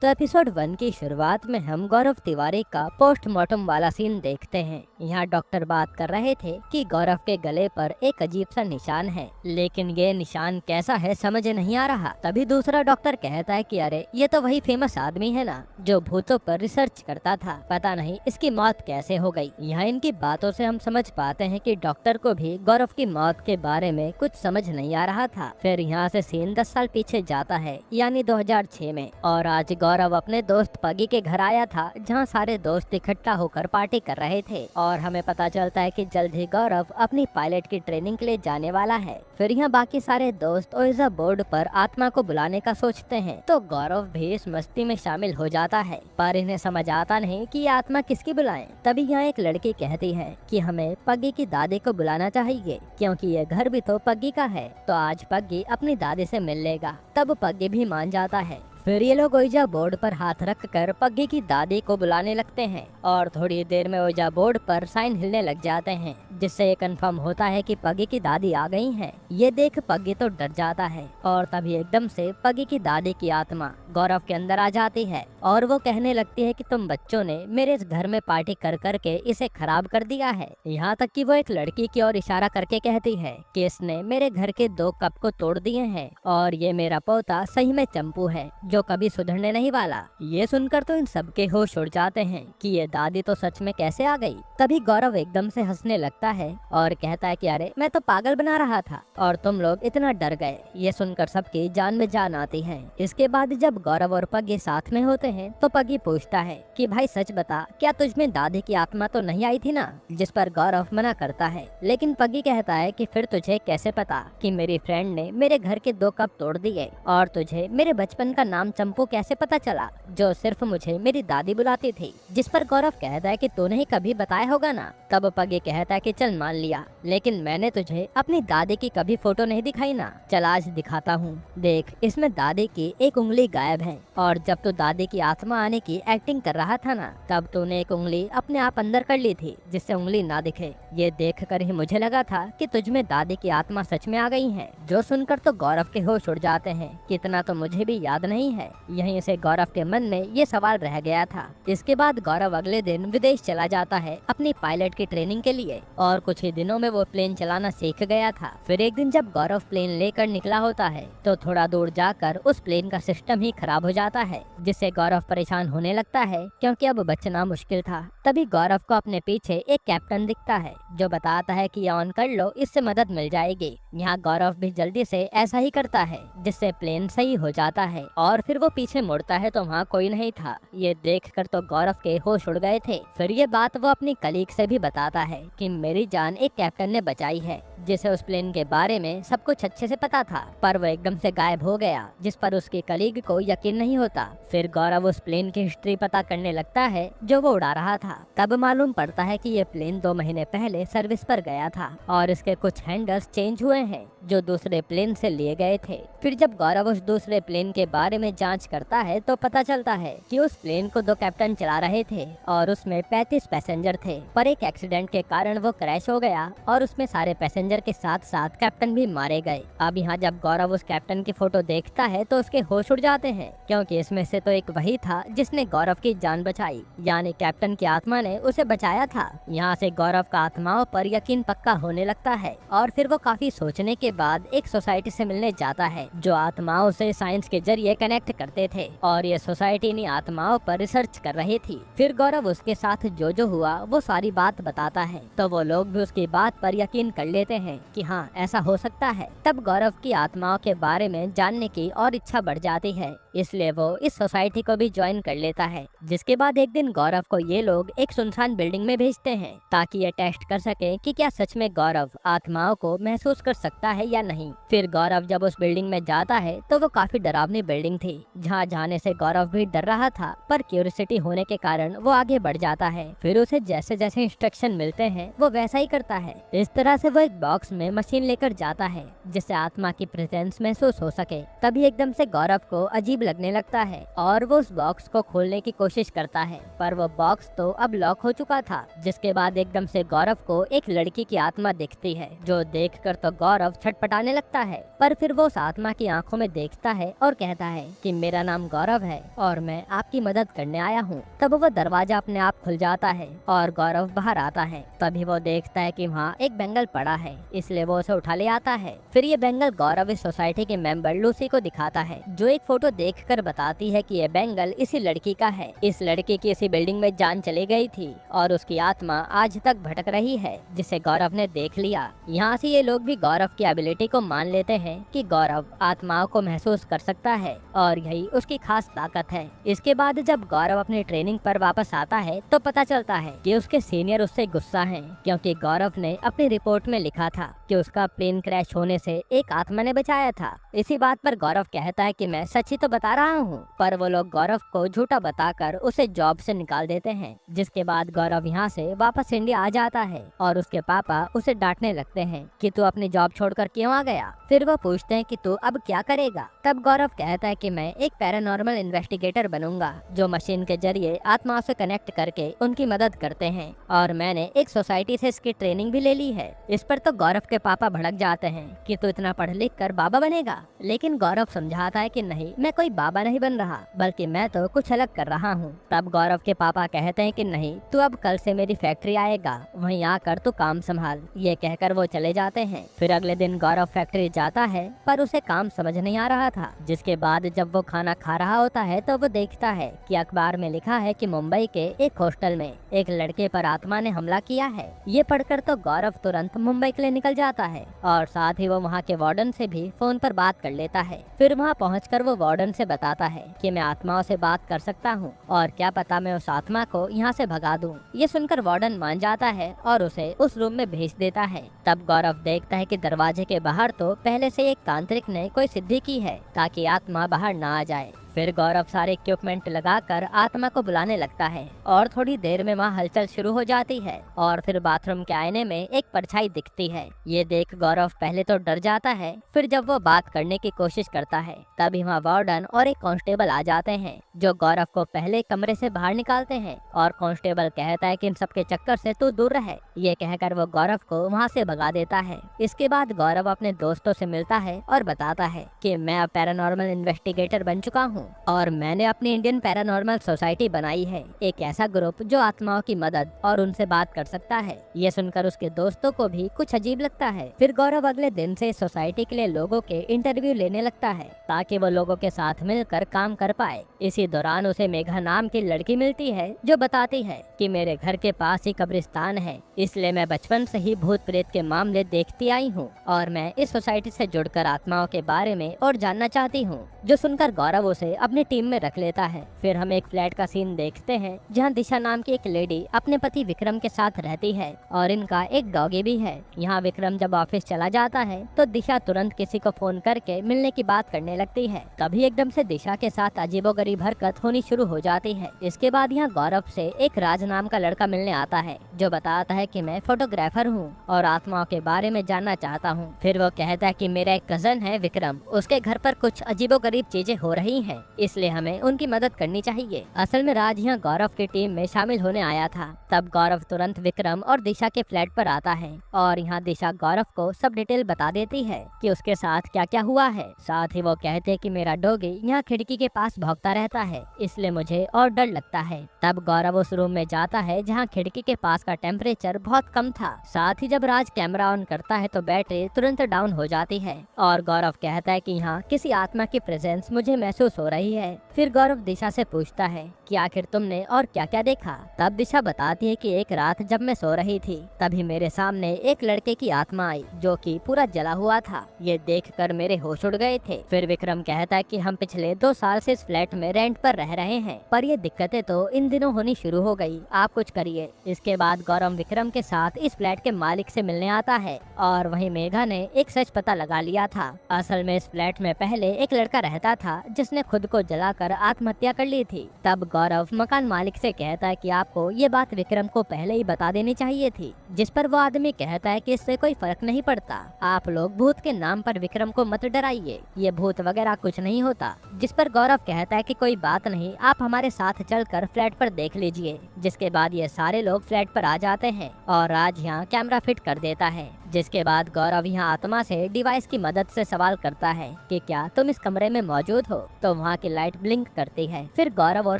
तो एपिसोड 1 की शुरुआत में हम गौरव तिवारी का पोस्टमार्टम वाला सीन देखते हैं। यहाँ डॉक्टर बात कर रहे थे कि गौरव के गले पर एक अजीब सा निशान है, लेकिन ये निशान कैसा है समझ नहीं आ रहा। तभी दूसरा डॉक्टर कहता है कि अरे ये तो वही फेमस आदमी है ना जो भूतों पर रिसर्च करता था, पता नहीं इसकी मौत कैसे हो गई। यहाँ इनकी बातों से हम समझ पाते हैं कि डॉक्टर को भी गौरव की मौत के बारे में कुछ समझ नहीं आ रहा था। फिर यहाँ से सीन 10 साल पीछे जाता है, यानी 2006 में, और आज गौरव अपने दोस्त पगी के घर आया था, जहां सारे दोस्त इकट्ठा होकर पार्टी कर रहे थे। और हमें पता चलता है कि जल्द ही गौरव अपनी पायलट की ट्रेनिंग के लिए जाने वाला है। फिर यहाँ बाकी सारे दोस्त ओइजा बोर्ड पर आत्मा को बुलाने का सोचते हैं, तो गौरव भी इस मस्ती में शामिल हो जाता है, पर इन्हें समझ आता नहीं कि ये आत्मा किसकी बुलाएं। तभी यहाँ एक लड़की कहती है कि हमें पग्गी की दादी को बुलाना चाहिए, क्योंकि ये घर भी तो पग्गी का है, तो आज पग्गी अपनी दादी से मिल लेगा। तब पग्गी भी मान जाता है। फिर ये लोग ओइजा बोर्ड पर हाथ रख कर पग्गी की दादी को बुलाने लगते हैं, और थोड़ी देर में ओइजा बोर्ड पर साइन हिलने लग जाते हैं, जिससे ये कंफर्म होता है कि पग्गी की दादी आ गई हैं। ये देख पग्गी तो डर जाता है, और तभी एकदम से पग्गी की दादी की आत्मा गौरव के अंदर आ जाती है, और वो कहने लगती है कि तुम बच्चों ने मेरे इस घर में पार्टी कर करके इसे खराब कर दिया है। यहाँ तक कि वो एक लड़की की ओर इशारा करके कहती है कि इसने मेरे घर के 2 कप को तोड़ दिए हैं, और ये मेरा पोता सही में चंपू है जो कभी सुधरने नहीं वाला। ये सुनकर तो इन सबके होश उड़ जाते हैं कि ये दादी तो सच में कैसे आ गई। तभी गौरव एकदम से हंसने लगता है और कहता है कि अरे मैं तो पागल बना रहा था और तुम लोग इतना डर गए। ये सुनकर सबकी जान में जान आती है। इसके बाद जब गौरव और पग्गी साथ में होते हैं तो पग्गी पूछता है कि भाई सच बता, क्या तुझमें दादी की आत्मा तो नहीं आई थी ना? जिस पर गौरव मना करता है, लेकिन पग्गी कहता है कि फिर तुझे कैसे पता कि मेरी फ्रेंड ने मेरे घर के 2 कप तोड़ दिए, और तुझे मेरे बचपन का नाम चंपू कैसे पता चला जो सिर्फ मुझे मेरी दादी बुलाती थी? जिस पर गौरव कहता है कि तूने ही कभी बताया होगा ना। तब पग्गी कहता है कि चल मान लिया, लेकिन मैंने तुझे अपनी दादी की कभी फोटो नहीं दिखाई ना। चल आज दिखाता हूँ, देख इसमें दादी की एक उंगली गायब है, और जब तू दादी की आत्मा आने की एक्टिंग कर रहा था ना, तब तूने एक उंगली अपने आप अंदर कर ली थी जिससे उंगली ना दिखे। ये देख कर ही मुझे लगा था कि तुझमें दादी की आत्मा सच में आ गई है। जो सुनकर तो गौरव के होश उड़ जाते हैं कि इतना तो मुझे भी याद नहीं है। यहीं से गौरव के मन में ये सवाल रह गया था। इसके बाद गौरव अगले दिन विदेश चला जाता है अपनी पायलट की ट्रेनिंग के लिए, और कुछ ही दिनों में वो प्लेन चलाना सीख गया था। फिर एक दिन जब गौरव प्लेन लेकर निकला होता है तो थोड़ा दूर जाकर उस प्लेन का सिस्टम ही खराब हो जाता है, जिससे गौरव परेशान होने लगता है क्योंकि अब बचना मुश्किल था। तभी गौरव को अपने पीछे एक कैप्टन दिखता है जो बताता है कि ऑन कर लो, इससे मदद मिल जाएगी। यहाँ गौरव भी जल्दी से ऐसा ही करता है, जिससे प्लेन सही हो जाता है, और फिर वो पीछे मुड़ता है तो वहाँ कोई नहीं था। ये देखकर तो गौरव के होश उड़ गए थे। फिर ये बात वो अपनी कलीग से भी बताता है कि मेरी जान एक कैप्टन ने बचाई है, जिसे उस प्लेन के बारे में सब कुछ अच्छे से पता था, पर वो एकदम से गायब हो गया, जिस पर उसके कलीग को यकीन नहीं होता। फिर गौरव उस प्लेन की हिस्ट्री पता करने लगता है जो वो उड़ा रहा था। तब मालूम पड़ता है कि ये प्लेन 2 महीने पहले सर्विस पर गया था, और इसके कुछ हैंडल्स चेंज हुए हैं जो दूसरे प्लेन से लिए गए थे। फिर जब गौरव उस दूसरे प्लेन के बारे में जांच करता है तो पता चलता है कि उस प्लेन को 2 कैप्टन चला रहे थे, और उसमें 35 पैसेंजर थे, पर एक एक्सीडेंट के कारण वो क्रैश हो गया, और उसमें सारे पैसेंजर के साथ साथ कैप्टन भी मारे गए। अब यहाँ जब गौरव उस कैप्टन की फोटो देखता है तो उसके होश उड़ जाते हैं, क्योंकि इसमें से तो एक वही था जिसने गौरव की जान बचाई, यानी कैप्टन की आत्मा ने उसे बचाया था। यहाँ से गौरव का आत्माओं पर यकीन पक्का होने लगता है, और फिर वो काफी सोचने के बाद एक सोसाइटी से मिलने जाता है जो आत्माओं से साइंस के जरिए कनेक्ट करते थे, और ये सोसाइटी इन आत्माओं पर रिसर्च कर रही थी। फिर गौरव उसके साथ जो हुआ वो सारी बात बताता है, तो वो लोग भी उसकी बात पर यकीन कर लेते हैं कि हाँ ऐसा हो सकता है। तब गौरव की आत्माओं के बारे में जानने की और इच्छा बढ़ जाती है, इसलिए वो इस सोसाइटी को भी ज्वाइन कर लेता है। जिसके बाद एक दिन गौरव को ये लोग एक सुनसान बिल्डिंग में भेजते हैं ताकि ये टेस्ट कर सके कि क्या सच में गौरव आत्माओं को महसूस कर सकता है या नहीं। फिर गौरव जब उस बिल्डिंग में जाता है तो वो काफी डरावनी बिल्डिंग थी, जहाँ जाने से गौरव भी डर रहा था, पर क्यूरियोसिटी होने के कारण वो आगे बढ़ जाता है। फिर उसे जैसे जैसे इंस्ट्रक्शन मिलते हैं वो वैसा ही करता है। इस तरह से वो एक बॉक्स में मशीन लेकर जाता है जिससे आत्मा की प्रेजेंस महसूस हो सके। तभी एकदम से गौरव को अजीब लगने लगता है, और वो उस बॉक्स को खोलने की कोशिश करता है, पर वो बॉक्स तो अब लॉक हो चुका था। जिसके बाद एकदम से गौरव को एक लड़की की आत्मा दिखती है, जो देखकर तो गौरव छटपटाने लगता है, पर फिर वो उस आत्मा की आंखों में देखता है और कहता है कि मेरा नाम गौरव है और मैं आपकी मदद करने आया हूँ। तब वो दरवाजा अपने आप खुल जाता है और गौरव बाहर आता है। तभी वो देखता है कि वहाँ एक बैंगल पड़ा है, इसलिए वो उसे उठा ले आता है। फिर ये बैंगल गौरव इस सोसाइटी के मेंबर लूसी को दिखाता है, जो एक फोटो देखकर बताती है कि ये बैंगल इसी लड़की का है। इस लड़की की इसी बिल्डिंग में जान चली गई थी और उसकी आत्मा आज तक भटक रही है, जिसे गौरव ने देख लिया। यहाँ से ये लोग भी गौरव की एबिलिटी को मान लेते हैं कि गौरव आत्माओं को महसूस कर सकता है और यही उसकी खास ताकत है। इसके बाद जब गौरव अपनी ट्रेनिंग पर वापस आता है तो पता चलता है कि उसके सीनियर उससे गुस्सा हैं, क्योंकि गौरव ने अपनी रिपोर्ट में लिखा था कि उसका प्लेन क्रैश होने से एक आत्मा ने बचाया था। इसी बात पर गौरव कहता है कि मैं सच ही तो बता रहा हूँ, पर वो लोग गौरव को झूठा बताकर उसे जॉब से निकाल देते हैं। जिसके बाद गौरव यहाँ से वापस इंडिया आ जाता है और उसके पापा उसे डांटने लगते हैं कि तू अपनी जॉब छोड़कर क्यों आ गया। फिर वो पूछते हैं कि तू अब क्या करेगा। तब गौरव कहता है कि मैं एक पैरानॉर्मल इन्वेस्टिगेटर बनूंगा, जो मशीन के जरिए आत्माओं से कनेक्ट करके उनकी मदद करते हैं, और मैंने एक सोसाइटी से इसकी ट्रेनिंग भी ले ली है। इस पर तो गौरव के पापा भड़क जाते हैं कि तू इतना पढ़ लिख कर बाबा बनेगा, लेकिन गौरव समझाता है कि नहीं, मैं कोई बाबा नहीं बन रहा, बल्कि मैं तो कुछ अलग कर रहा हूँ। तब गौरव के पापा कहते हैं कि नहीं, तू अब कल से मेरी फैक्ट्री आएगा, वहीं आकर तू काम संभाल। ये कहकर वो चले जाते हैं। फिर अगले दिन गौरव फैक्ट्री जाता है, पर उसे काम समझ नहीं आ रहा था। जिसके बाद जब वो खाना खा रहा होता है तो वो देखता है कि अखबार में लिखा है कि मुंबई के एक हॉस्टल में एक लड़के पर आत्मा ने हमला किया है। ये पढ़कर तो गौरव तुरंत मुंबई के लिए निकल जाता है और साथ ही वो वहाँ के वार्डन से भी फोन पर बात कर लेता है। फिर वहाँ पहुँचकर वो वार्डन से बताता है कि मैं आत्माओं से बात कर सकता हूँ और क्या पता मैं उस आत्मा को यहाँ से भगा दूँ। ये सुनकर वार्डन मान जाता है और उसे उस रूम में भेज देता है। तब गौरव देखता है कि दरवाजे के बाहर तो पहले से एक तांत्रिक ने कोई सिद्धि की है ताकि आत्मा बाहर ना आ जाए। फिर गौरव सारे इक्विपमेंट लगाकर आत्मा को बुलाने लगता है और थोड़ी देर में वहाँ हलचल शुरू हो जाती है और फिर बाथरूम के आईने में एक परछाई दिखती है। ये देख गौरव पहले तो डर जाता है, फिर जब वो बात करने की कोशिश करता है तभी वहाँ वार्डन और एक कांस्टेबल आ जाते हैं, जो गौरव को पहले कमरे से बाहर निकालते हैं और कांस्टेबल कहता है कि इन सबके चक्कर से तू दूर रहे। ये कहकर वो गौरव को वहाँ से भगा देता है। इसके बाद गौरव अपने दोस्तों से मिलता है और बताता है कि मैं अब पैरानॉर्मल इन्वेस्टिगेटर बन चुका हूँ और मैंने अपनी इंडियन पैरानॉर्मल सोसाइटी बनाई है, एक ऐसा ग्रुप जो आत्माओं की मदद और उनसे बात कर सकता है। ये सुनकर उसके दोस्तों को भी कुछ अजीब लगता है। फिर गौरव अगले दिन से सोसाइटी के लिए लोगों के इंटरव्यू लेने लगता है ताकि वो लोगों के साथ मिलकर काम कर पाए। इसी दौरान उसे मेघा नाम की लड़की मिलती है, जो बताती है कि मेरे घर के पास ही कब्रिस्तान है, इसलिए मैं बचपन से ही भूत प्रेत के मामले देखती आई हूँ और मैं इस सोसाइटी से जुड़कर आत्माओं के बारे में और जानना चाहती हूँ। जो सुनकर गौरव उसे अपनी टीम में रख लेता है। फिर हम एक फ्लैट का सीन देखते हैं जहाँ दिशा नाम की एक लेडी अपने पति विक्रम के साथ रहती है और इनका एक डॉगी भी है। यहाँ विक्रम जब ऑफिस चला जाता है तो दिशा तुरंत किसी को फोन करके मिलने की बात करने लगती है। तभी एकदम से दिशा के साथ अजीबोगरीब हरकत होनी शुरू हो जाती है। इसके बाद यहाँ गौरव से एक राज नाम का लड़का मिलने आता है, जो बताता है कि मैं फोटोग्राफर हूँ और आत्माओं के बारे में जानना चाहता हूँ। फिर वो कहता है कि मेरा एक कजन है विक्रम, उसके घर पर कुछ अजीबोगरीब चीजें हो रही हैं, इसलिए हमें उनकी मदद करनी चाहिए। असल में राज यहाँ गौरव की टीम में शामिल होने आया था। तब गौरव तुरंत विक्रम और दिशा के फ्लैट पर आता है और यहाँ दिशा गौरव को सब डिटेल बता देती है कि उसके साथ क्या क्या हुआ है। साथ ही वो कहते हैं कि मेरा डॉगी यहाँ खिड़की के पास भौंकता रहता है, इसलिए मुझे और डर लगता है। तब गौरव उस रूम में जाता है जहाँ खिड़की के पास का टेम्परेचर बहुत कम था। साथ ही जब राज कैमरा ऑन करता है तो बैटरी तुरंत डाउन हो जाती है और गौरव कहता है कि यहाँ किसी आत्मा की प्रेजेंस मुझे महसूस हो रही है। फिर गौरव दिशा से पूछता है कि आखिर तुमने और क्या क्या देखा। तब दिशा बताती है कि एक रात जब मैं सो रही थी तभी मेरे सामने एक लड़के की आत्मा आई जो कि पूरा जला हुआ था। ये देखकर मेरे होश उड़ गए थे। फिर विक्रम कहता है कि हम पिछले 2 साल से इस फ्लैट में रेंट पर रह रहे हैं, पर ये दिक्कतें तो इन दिनों होनी शुरू हो गई, आप कुछ करिए। इसके बाद गौरव विक्रम के साथ इस फ्लैट के मालिक से मिलने आता है और वहीं मेघा ने एक सच पता लगा लिया था। असल में इस फ्लैट में पहले एक लड़का रहता था जिसने खुद को जलाकर आत्महत्या कर ली थी। तब गौरव मकान मालिक से कहता है कि आपको ये बात विक्रम को पहले ही बता देनी चाहिए थी, जिस पर वो आदमी कहता है कि इससे कोई फर्क नहीं पड़ता, आप लोग भूत के नाम पर विक्रम को मत डराइए, ये भूत वगैरह कुछ नहीं होता। जिस पर गौरव कहता है कि कोई बात नहीं, आप हमारे साथ चलकर फ्लैट पर देख लीजिए। जिसके बाद ये सारे लोग फ्लैट पर आ जाते हैं और राज यहाँ कैमरा फिट कर देता है। जिसके बाद गौरव यहाँ आत्मा से डिवाइस की मदद से सवाल करता है कि क्या तुम इस कमरे में मौजूद हो। तो वहाँ की लाइट ब्लिंक करती है। फिर गौरव और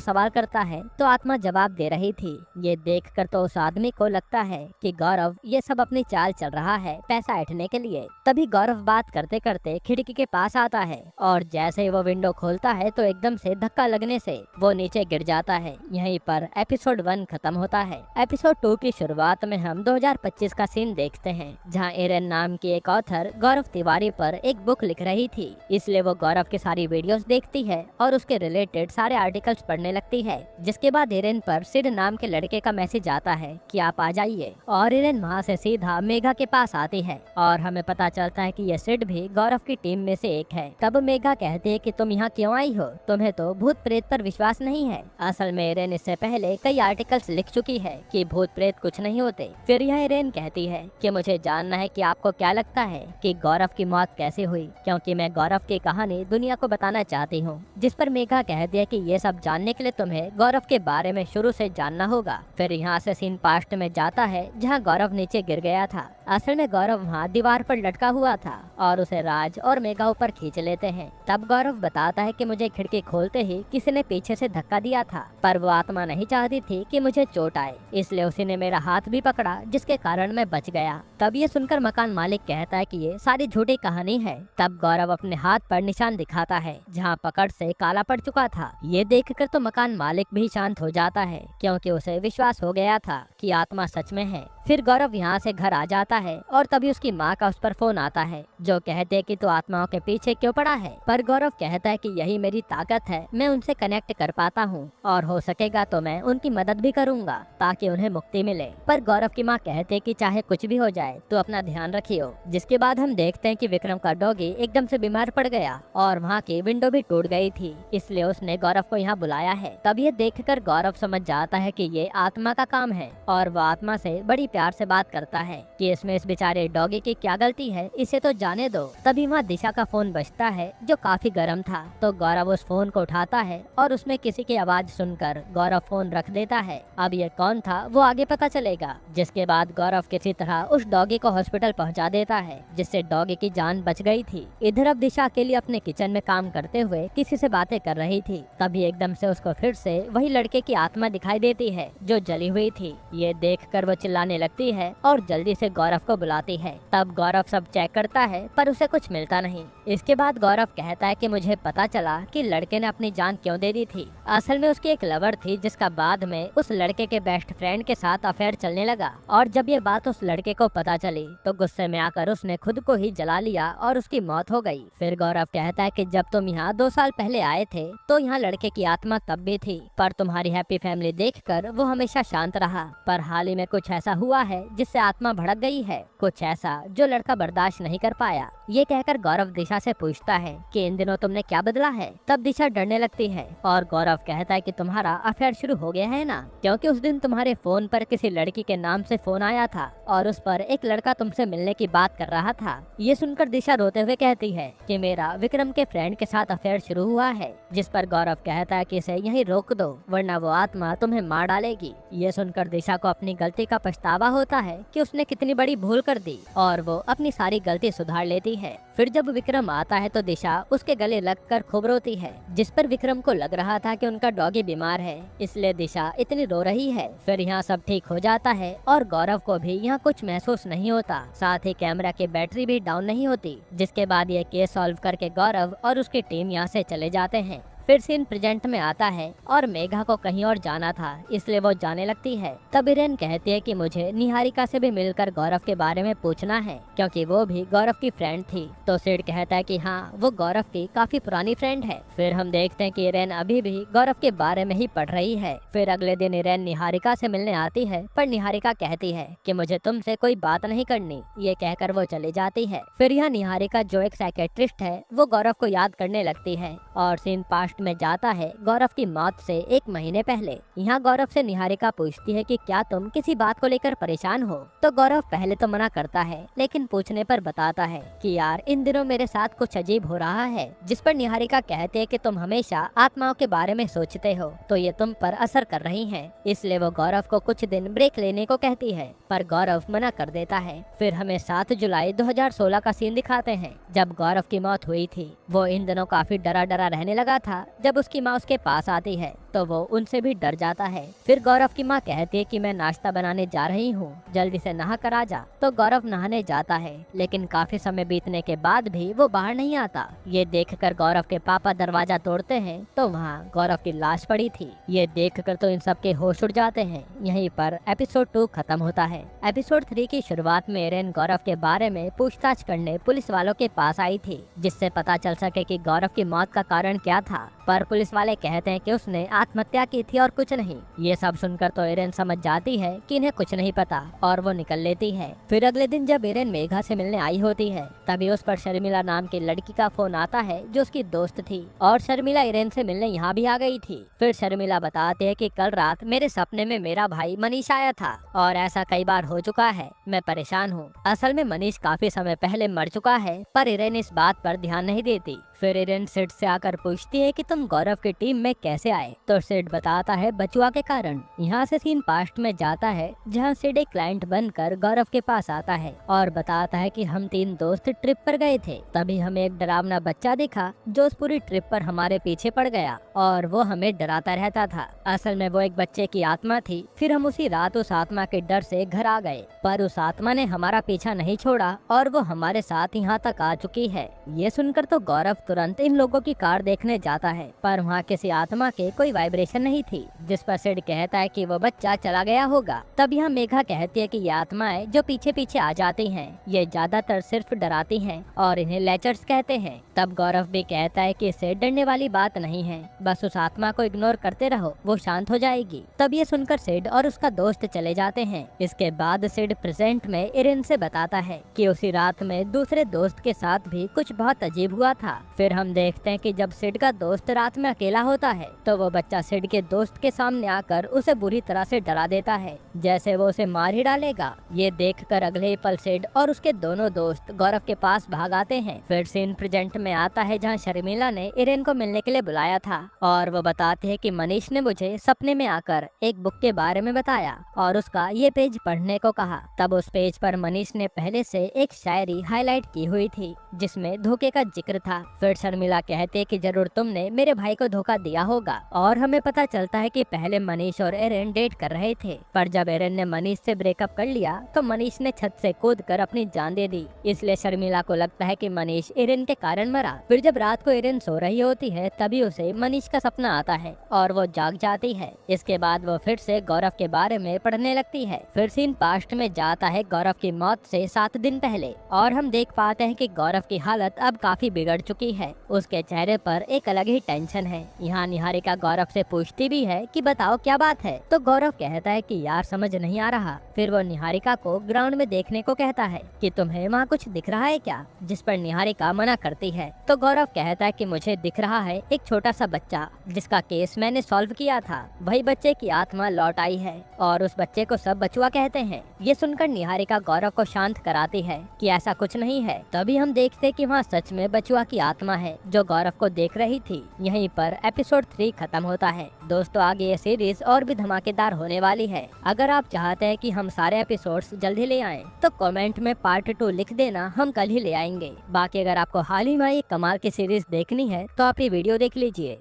सवाल करता है तो आत्मा जवाब दे रही थी। ये देखकर तो उस आदमी को लगता है कि गौरव ये सब अपनी चाल चल रहा है पैसा ऐंठने के लिए। तभी गौरव बात करते करते खिड़की के पास आता है और जैसे ही वो विंडो खोलता है तो एकदम से धक्का लगने से वो नीचे गिर जाता है। यहीं पर एपिसोड 1 खत्म होता है। एपिसोड 2 की शुरुआत में हम 2025 का सीन देखते हैं, जहां एरन नाम की एक ऑथर गौरव तिवारी पर एक बुक लिख रही थी। इसलिए वो गौरव की सारी वीडियोस देखती है और उसके रिलेटेड सारे आर्टिकल्स पढ़ने लगती है। जिसके बाद एरन पर सिड नाम के लड़के का मैसेज आता है कि आप आ जाइए, और एरन वहाँ से सीधा मेघा के पास आती है और हमें पता चलता है कि ये सिड भी गौरव की टीम में से एक है। तब मेघा कहती है कि तुम यहाँ क्यों आई हो, तुम्हें तो भूत प्रेत पर विश्वास नहीं है। असल में एरन इससे पहले कई आर्टिकल्स लिख चुकी है कि भूत प्रेत कुछ नहीं होते। फिर यह एरन कहती है कि मुझे जानना है कि आपको क्या लगता है कि गौरव की मौत कैसे हुई, क्योंकि मैं गौरव की कहानी दुनिया को बताना चाहती हूँ। जिस पर मेघा कहती है कि ये सब जानने के लिए तुम्हें गौरव के बारे में शुरू से जानना होगा। फिर यहाँ से सीन पास्ट में जाता है जहाँ गौरव नीचे गिर गया था। असल में गौरव वहाँ दीवार पर लटका हुआ था और उसे राज और मेघा ऊपर खींच लेते हैं। तब गौरव बताता है कि मुझे खिड़की खोलते ही किसी ने पीछे से धक्का दिया था, पर वो आत्मा नहीं चाहती थी कि मुझे चोट आए, इसलिए उसी ने मेरा हाथ भी पकड़ा, जिसके कारण मैं बच गया। तब ये सुनकर मकान मालिक कहता है कि ये सारी झूठी कहानी है। तब गौरव अपने हाथ पर निशान दिखाता है जहाँ पकड़ से काला पड़ चुका था। ये देखकर तो मकान मालिक भी शांत हो जाता है, क्योंकि उसे विश्वास हो गया था कि आत्मा सच में है। फिर गौरव यहाँ से घर आ जाता है और तभी उसकी माँ का उस पर फोन आता है, जो कहते हैं कि तू आत्माओं के पीछे क्यों पड़ा है। पर गौरव कहता है कि यही मेरी ताकत है, मैं उनसे कनेक्ट कर पाता हूँ और हो सकेगा तो मैं उनकी मदद भी करूँगा ताकि उन्हें मुक्ति मिले। पर गौरव की माँ कहते हैं कि चाहे कुछ भी हो जाए तो अपना ध्यान रखियो। जिसके बाद हम देखते हैं कि विक्रम का डॉगी एकदम से बीमार पड़ गया और वहाँ की विंडो भी टूट गई थी, इसलिए उसने गौरव को यहाँ बुलाया है। तब ये देखकर गौरव समझ जाता है कि ये आत्मा का काम है और वो आत्मा से बड़ी प्यार से बात करता है कि इसमें इस बेचारे डॉगी की क्या गलती है, इसे तो जाने दो। तभी वहाँ दिशा का फोन बजता है जो काफी गर्म था। तो गौरव उस फोन को उठाता है और उसमें किसी की आवाज सुनकर गौरव फोन रख देता है। अब ये कौन था वो आगे पता चलेगा। जिसके बाद गौरव किसी तरह उस डॉगी को हॉस्पिटल पहुंचा देता है, जिससे डॉगी की जान बच गई थी। इधर अब दिशा अकेली अपने किचन में काम करते हुए किसी से बातें कर रही थी। तभी एकदम से उसको फिर से वही लड़के की आत्मा दिखाई देती है जो जली हुई थी। ये देखकर वो चिल्लाने लगती है और जल्दी से गौरव को बुलाती है। तब गौरव सब चेक करता है पर उसे कुछ मिलता नहीं। इसके बाद गौरव कहता है कि मुझे पता चला कि लड़के ने अपनी जान क्यों दे दी थी। असल में उसकी एक लवर थी जिसका बाद में उस लड़के के बेस्ट फ्रेंड के साथ अफेयर चलने लगा, और जब ये बात उस लड़के को पता चली तो गुस्से में आकर उसने खुद को ही जला लिया और उसकी मौत हो गई। फिर गौरव कहता है कि जब तुम यहाँ 2 साल पहले आए थे तो यहाँ लड़के की आत्मा तब भी थी, पर तुम्हारी हैप्पी फैमिली देखकर वो हमेशा शांत रहा। पर हाल ही में कुछ ऐसा हुआ है जिससे आत्मा भड़क गई है, कुछ ऐसा जो लड़का बर्दाश्त नहीं कर पाया। ये कहकर गौरव दिशा से पूछता है कि इन दिनों तुमने क्या बदला है। तब दिशा डरने लगती है और गौरव कहता है कि तुम्हारा अफेयर शुरू हो गया है ना, क्योंकि उस दिन तुम्हारे फोन पर किसी लड़की के नाम से फोन आया था और उस पर एक लड़का तुमसे मिलने की बात कर रहा था। ये सुनकर दिशा रोते हुए कहती है कि मेरा विक्रम के फ्रेंड के साथ अफेयर शुरू हुआ है। जिस पर गौरव कहता है कि इसे यहीं रोक दो वरना वो आत्मा तुम्हें मार डालेगी। ये सुनकर दिशा को अपनी गलती का पछतावा होता है कि उसने कितनी बड़ी भूल कर दी और वो अपनी सारी गलती सुधार लेती है। फिर जब विक्रम आता है तो दिशा उसके गले लगकर खूब रोती है, जिस पर विक्रम को लग रहा था कि उनका डॉगी बीमार है, इसलिए दिशा इतनी रो रही है। फिर यहाँ सब ठीक हो जाता है और गौरव को भी यहाँ कुछ महसूस नहीं होता, साथ ही कैमरा की बैटरी भी डाउन नहीं होती। जिसके बाद ये केस सॉल्व करके गौरव और उसकी टीम यहाँ से चले जाते हैं। फिर सीन प्रेजेंट में आता है और मेघा को कहीं और जाना था, इसलिए वो जाने लगती है। तब इरेन कहती है कि मुझे निहारिका से भी मिलकर गौरव के बारे में पूछना है, क्योंकि वो भी गौरव की फ्रेंड थी। तो सिड कहता है कि हाँ, वो गौरव की काफी पुरानी फ्रेंड है। फिर हम देखते हैं कि इरेन अभी भी गौरव के बारे में ही पढ़ रही है। फिर अगले दिन इरेन निहारिका से मिलने आती है, पर निहारिका कहती है कि मुझे तुमसे कोई बात नहीं करनी। ये कहकर वो चली जाती है। फिर यहाँ निहारिका जो एक साइकेट्रिस्ट है वो गौरव को याद करने लगती है और सीन पास्ट पास्ट में जाता है गौरव की मौत से 1 महीने पहले। यहाँ गौरव से निहारिका पूछती है कि क्या तुम किसी बात को लेकर परेशान हो? तो गौरव पहले तो मना करता है, लेकिन पूछने पर बताता है कि यार इन दिनों मेरे साथ कुछ अजीब हो रहा है। जिस पर निहारिका कहते है कि तुम हमेशा आत्माओं के बारे में सोचते हो, तो ये तुम पर असर कर रही है, इसलिए वो गौरव को कुछ दिन ब्रेक लेने को कहती है, पर गौरव मना कर देता है। फिर हमें 7 जुलाई 2016 का सीन दिखाते हैं, जब गौरव की मौत हुई थी। वो इन दिनों काफी डरा डरा रहने लगा था। जब उसकी माँ उसके पास आती है तो वो उनसे भी डर जाता है। फिर गौरव की माँ कहती है कि मैं नाश्ता बनाने जा रही हूँ, जल्दी से नहा कर आ जा। तो गौरव नहाने जाता है, लेकिन काफी समय बीतने के बाद भी वो बाहर नहीं आता। ये देखकर गौरव के पापा दरवाजा तोड़ते हैं तो वहाँ गौरव की लाश पड़ी थी। ये देखकर तो इन सब के होश उड़ जाते हैं। यहीं पर एपिसोड 2 खत्म होता है। एपिसोड 3 की शुरुआत में एरन गौरव के बारे में पूछताछ करने पुलिस वालों के पास आई थी, जिससे पता चल सके कि गौरव की मौत का कारण क्या था। पर पुलिस वाले कहते हैं कि उसने आत्महत्या की थी और कुछ नहीं। ये सब सुनकर तो एरन समझ जाती है कि इन्हें कुछ नहीं पता और वो निकल लेती है। फिर अगले दिन जब एरन मेघा से मिलने आई होती है, तभी उस पर शर्मिला नाम की लड़की का फोन आता है जो उसकी दोस्त थी, और शर्मिला एरन से मिलने यहाँ भी आ गई थी। फिर शर्मिला बताते है कि कल रात मेरे सपने में मेरा भाई मनीष आया था और ऐसा कई बार हो चुका है, मैं परेशान हूँ। असल में मनीष काफी समय पहले मर चुका है, पर एरन इस बात पर ध्यान नहीं देती। फिर एरन सिड से आकर पूछती है कि तुम गौरव की टीम में कैसे आए? तो सिड बताता है बचुआ के कारण। यहाँ से सीन पास्ट में जाता है, जहाँ सिड एक क्लाइंट बनकर गौरव के पास आता है और बताता है कि हम 3 दोस्त ट्रिप पर गए थे। तभी हमें एक डरावना बच्चा दिखा जो उस पूरी ट्रिप पर हमारे पीछे पड़ गया और वो हमें डराता रहता था। असल में वो एक बच्चे की आत्मा थी। फिर हम उसी रात उस आत्मा के डर से घर आ गए, पर उस आत्मा ने हमारा पीछा नहीं छोड़ा और वो हमारे साथ यहाँ तक आ चुकी है। ये सुनकर तो गौरव तुरंत इन लोगों की कार देखने जाता है, पर वहाँ किसी आत्मा के कोई वाइब्रेशन नहीं थी, जिस पर सिड कहता है कि वो बच्चा चला गया होगा। तब यहाँ मेघा कहती है कि ये आत्माएं जो पीछे पीछे आ जाती हैं, ये ज्यादातर सिर्फ डराती हैं और इन्हें लेचर्स कहते हैं। तब गौरव भी कहता है कि इससे डरने वाली बात नहीं है, बस उस आत्मा को इग्नोर करते रहो, वो शांत हो जाएगी। तब ये सुनकर सिड और उसका दोस्त चले जाते हैं। इसके बाद सिड प्रेजेंट में एरन से बताता है कि उसी रात में दूसरे दोस्त के साथ भी कुछ बहुत अजीब हुआ था। फिर हम देखते हैं कि जब सिड का दोस्त रात में अकेला होता है, तो वो बच्चा सिड के दोस्त के सामने आकर उसे बुरी तरह से डरा देता है, जैसे वो उसे मार ही डालेगा। ये देखकर अगले ही पल सिड और उसके दोनों दोस्त गौरव के पास भाग आते हैं। फिर सीन प्रेजेंट में आता है, जहाँ शर्मिला ने एरन को मिलने के लिए बुलाया था और वो बताते हैं कि मनीष ने मुझे सपने में आकर एक बुक के बारे में बताया और उसका ये पेज पढ़ने को कहा। तब उस पेज पर मनीष ने पहले से एक शायरी हाईलाइट की हुई थी, जिसमें धोखे का जिक्र था। फिर शर्मिला कहते कि जरूर तुमने मेरे भाई को धोखा दिया होगा, और हमें पता चलता है कि पहले मनीष और एरन डेट कर रहे थे, पर जब एरन ने मनीष से ब्रेकअप कर लिया तो मनीष ने छत से कूदकर अपनी जान दे दी। इसलिए शर्मिला को लगता है कि मनीष एरन के कारण मरा। फिर जब रात को एरन सो रही होती है, तभी उसे मनीष का सपना आता है और वो जाग जाती है। इसके बाद वो फिर से गौरव के बारे में पढ़ने लगती है। फिर सीन पास्ट में जाता है गौरव की मौत से 7 दिन पहले, और हम देख पाते हैं कि गौरव की हालत अब काफी बिगड़ चुकी है। उसके चेहरे पर एक अलग ही टेंशन है। यहाँ निहारिका गौरव से पूछती भी है कि बताओ क्या बात है, तो गौरव कहता है कि यार समझ नहीं आ रहा। फिर वो निहारिका को ग्राउंड में देखने को कहता है कि तुम्हें वहाँ कुछ दिख रहा है क्या, जिस पर निहारिका मना करती है। तो गौरव कहता है कि मुझे दिख रहा है एक छोटा सा बच्चा, जिसका केस मैंने सॉल्व किया था। वही बच्चे की आत्मा लौट आई है और उस बच्चे को सब बचुआ कहते हैं। ये सुनकर निहारिका गौरव को शांत कराती है कि ऐसा कुछ नहीं है। तभी हम देखते कि वहाँ सच में बचुआ की आत्मा है जो गौरव को देख रही थी। यहीं पर एपिसोड 3 खत्म होता है। दोस्तों, आगे ये सीरीज और भी धमाकेदार होने वाली है। अगर आप चाहते हैं कि हम सारे एपिसोड्स जल्दी ले आएं, तो कमेंट में पार्ट 2 लिख देना, हम कल ही ले आएंगे। बाकी अगर आपको हाल ही में ये कमाल की सीरीज देखनी है तो आप ये वीडियो देख लीजिए।